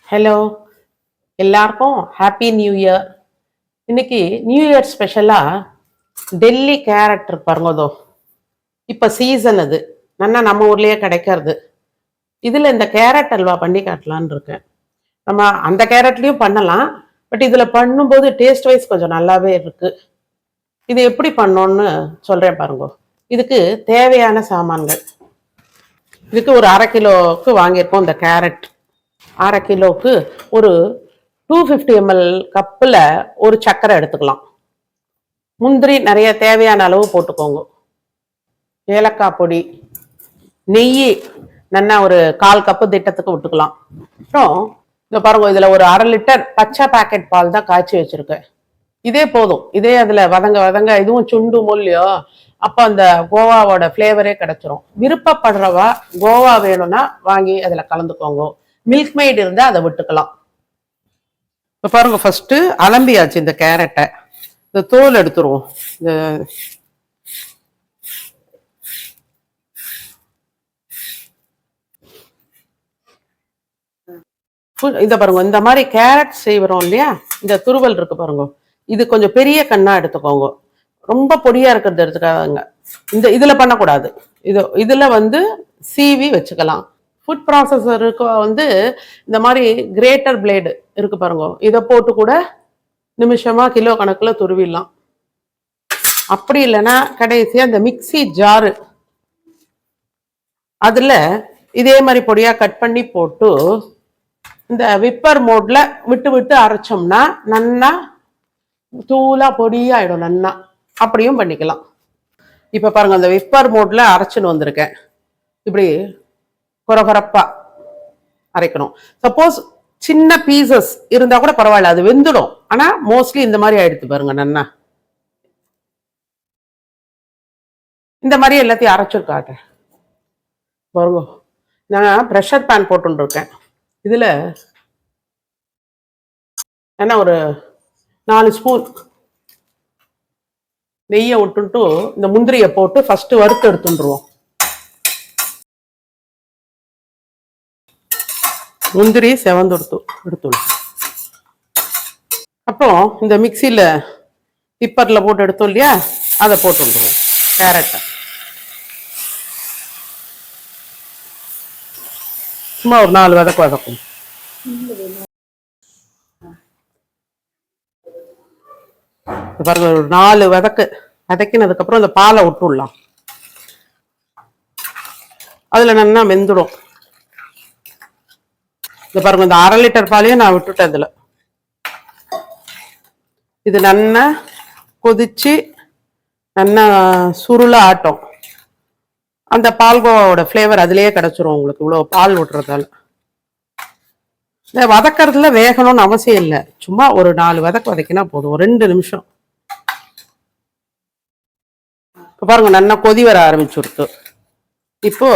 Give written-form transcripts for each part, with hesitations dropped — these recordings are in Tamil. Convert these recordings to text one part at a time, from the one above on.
ஹலோ, எல்லாருக்கும் ஹாப்பி நியூ இயர். இன்னைக்கு நியூ இயர் ஸ்பெஷலாக டெல்லி கேரட் இருக்கு பாருங்க. அதோ இப்போ சீசன் அது நல்லா நம்ம ஊர்லேயே கிடைக்கிறது. இதில் இந்த கேரட் அல்வா பண்ணி காட்டலான்னு இருக்கேன். நம்ம அந்த கேரட்லேயும் பண்ணலாம், பட் இதில் பண்ணும்போது டேஸ்ட் வைஸ் கொஞ்சம் நல்லாவே இருக்கு. இது எப்படி பண்ணோன்னு சொல்கிறேன் பாருங்க. இதுக்கு தேவையான சாமான்கள், இதுக்கு ஒரு 1/2 கிலோவுக்கு வாங்கியிருக்கோம் இந்த கேரட். 1/2 கிலோவுக்கு ஒரு 250 ml கப்பில் ஒரு சர்க்கரை எடுத்துக்கலாம். முந்திரி நிறைய தேவையான அளவு போட்டுக்கோங்க. ஏலக்காய் பொடி, நெய் நல்லா ஒரு 1/4 கப்பு திட்டத்துக்கு விட்டுக்கலாம். அப்புறம் இதை பாருங்க, இதில் ஒரு 1/2 லிட்டர் பச்சை பாக்கெட் பால் தான் காய்ச்சி வச்சிருக்கேன். இதே போதும். இதே அதில் வதங்க வதங்க இதுவும் சுண்டு மூலியோ அப்போ அந்த கோவாவோட ஃப்ளேவரே கிடைச்சிரும். விருப்பப்படுறவா கோவா வேணும்னா வாங்கி அதில் கலந்துக்கோங்க. மில்க் மெய்டு இருந்தால் அதை விட்டுக்கலாம். இப்போ பாருங்க, ஃபர்ஸ்ட் அலம்பியாச்சு இந்த கேரட்டை. இந்த தோல் எடுத்துருவோம். இதை பாருங்க, இந்த மாதிரி கேரட் செய்வோம் இல்லையா, இந்த துருவல் இருக்கு பாருங்க, இது கொஞ்சம் பெரிய கண்ணா எடுத்துக்கோங்க. ரொம்ப பொடியா இருக்கிறது எடுத்துக்காங்க. இதுல பண்ணக்கூடாது. இதுல சீவி வச்சுக்கலாம். ஃபுட் ப்ராசஸருக்கு இந்த மாதிரி கிரேட்டர் பிளேடு இருக்கு பாருங்க, இதை போட்டு கூட நிமிஷமா கிலோ கணக்கில் துருவிடலாம். அப்படி இல்லைன்னா கடைசியா இந்த மிக்சி ஜாரு, அதுல இதே மாதிரி பொடியா கட் பண்ணி போட்டு இந்த விப்பர் மோட்ல விட்டு விட்டு அரைச்சோம்னா நல்லா தூளா பொடியாயிடும். நல்லா அப்படியும் பண்ணிக்கலாம். இப்ப பாருங்க, அந்த விப்பர் மோட்ல அரைச்சுன்னு வந்திருக்கேன். இப்படி கொரகொரப்பா அரைக்கணும். சப்போஸ் சின்ன பீசஸ் இருந்தா கூட பரவாயில்ல, அது வெந்துடும். ஆனா மோஸ்ட்லி இந்த மாதிரி ஆயிடுத்து பாருங்க. நன்னா இந்த மாதிரி எல்லாத்தையும் அரைச்சிருக்காட்டேன் பாருங்க. நான் ப்ரெஷர் பேன் போட்டு இருக்கேன். இதுல என்ன ஒரு 4 ஸ்பூன் நெய்யை விட்டுட்டு இந்த முந்திரியை போட்டு ஃபர்ஸ்ட் வறுத்து எடுத்துருவோம். முந்திரி செவந்து எடுத்துடும். அப்புறம் இந்த மிக்சியில டிப்பர்ல போட்டு எடுத்தோம் இல்லையா, அதை போட்டு வந்துடுவோம். கேரட்டை சும்மா ஒரு 4 வதக்கு வதக்கும். பாருங்க, ஒரு 4 வதக்கினதுக்கு அப்புறம் இந்த பாலை விட்டுடலாம். அதுல நல்லா வெந்துடும். இந்த பாருங்க, இந்த 1/2 லிட்டர் பாலையும் நான் விட்டுட்டேன். இதுல இது நல்லா கொதிச்சு நல்லா சுருள ஆட்டம். அந்த பால்கோவாவோட ஃப்ளேவர் அதுலயே கிடைச்சிரும் உங்களுக்கு, இவ்வளவு பால் விட்டுறதால. வதக்கறதுல வேகணும்னு அவசியம் இல்லை, சும்மா ஒரு 4 வதக்கினா போதும், ஒரு 2 நிமிஷம். இப்போ பாருங்க, நல்லா கொதி வர ஆரம்பிச்சுடுத்து. இப்போ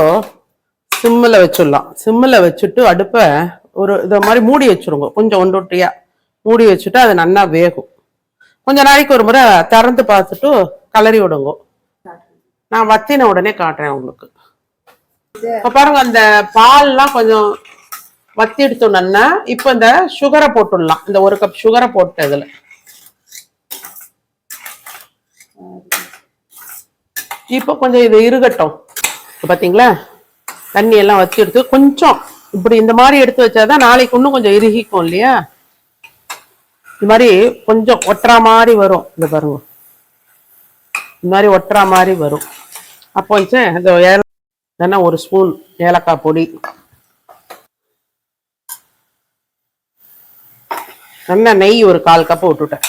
சிம்மில் வச்சிடலாம். சிம்மில் வச்சுட்டு அடுப்பை ஒரு இதை மாதிரி மூடி வச்சுருங்க. கொஞ்சம் ஒன்றொட்டியா மூடி வச்சுட்டு அது நல்லா வேகும். கொஞ்ச நாளைக்கு ஒரு முறை திறந்து பார்த்துட்டு கலரி விடுங்க. நான் வத்தின உடனே காட்டுறேன் உங்களுக்கு. இப்போ பாருங்க, அந்த பால்லாம் கொஞ்சம் வத்தி எடுத்தோம்னா இப்போ இந்த சுகரை போட்டுடலாம். இந்த 1 கப் சுகரை போட்டு இதுல இப்போ கொஞ்சம் இது இருகட்டும். பாத்தீங்களா, தண்ணி எல்லாம் வச்சு எடுத்து கொஞ்சம் இப்படி இந்த மாதிரி எடுத்து வச்சாதான் நாளைக்கு இன்னும் கொஞ்சம் இறுகிக்கும் இல்லையா. இது மாதிரி கொஞ்சம் ஒட்டுற மாதிரி வரும். இந்த பாருங்க, இந்த மாதிரி ஒட்டுற மாதிரி வரும். அப்போ இந்த 1 ஸ்பூன் ஏலக்காய் பொடி, நல்லா நெய் ஒரு 1/4 கப்பு விட்டுட்டேன்.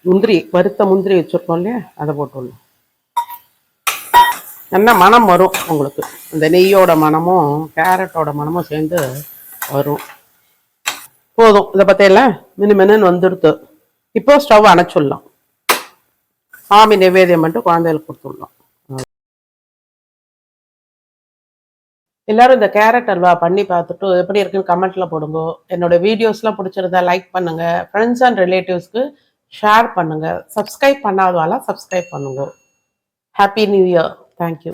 முந்திரி, வறுத்த முந்திரி வச்சிருக்கோம் இல்லையா, அதை போட்டுடணும். நல்லா மனம் வரும் உங்களுக்கு. இந்த நெய்யோட மனமும் கேரட்டோட மனமும் சேர்ந்து வரும். போதும். இதை பத்தியில மின்னு வந்துடுத்து. இப்போ ஸ்டவ் அணைச்சிடலாம். சாமி நைவேத்தியம் மட்டும் குழந்தைகளுக்கு கொடுத்துடலாம். எல்லாரும் இந்த கேரட் அல்வா பண்ணி பார்த்துட்டு எப்படி இருக்குன்னு கமெண்ட்ல போடுங்க. என்னோட வீடியோஸ்லாம் பிடிச்சிருந்தா லைக் பண்ணுங்க. ஃப்ரெண்ட்ஸ் அண்ட் ரிலேட்டிவ்ஸ்க்கு ஷேர் பண்ணுங்க. சப்ஸ்கிரைப் பண்ணாதவாலாம் சப்ஸ்கிரைப் பண்ணுங்க. Happy new year. தேங்க்யூ.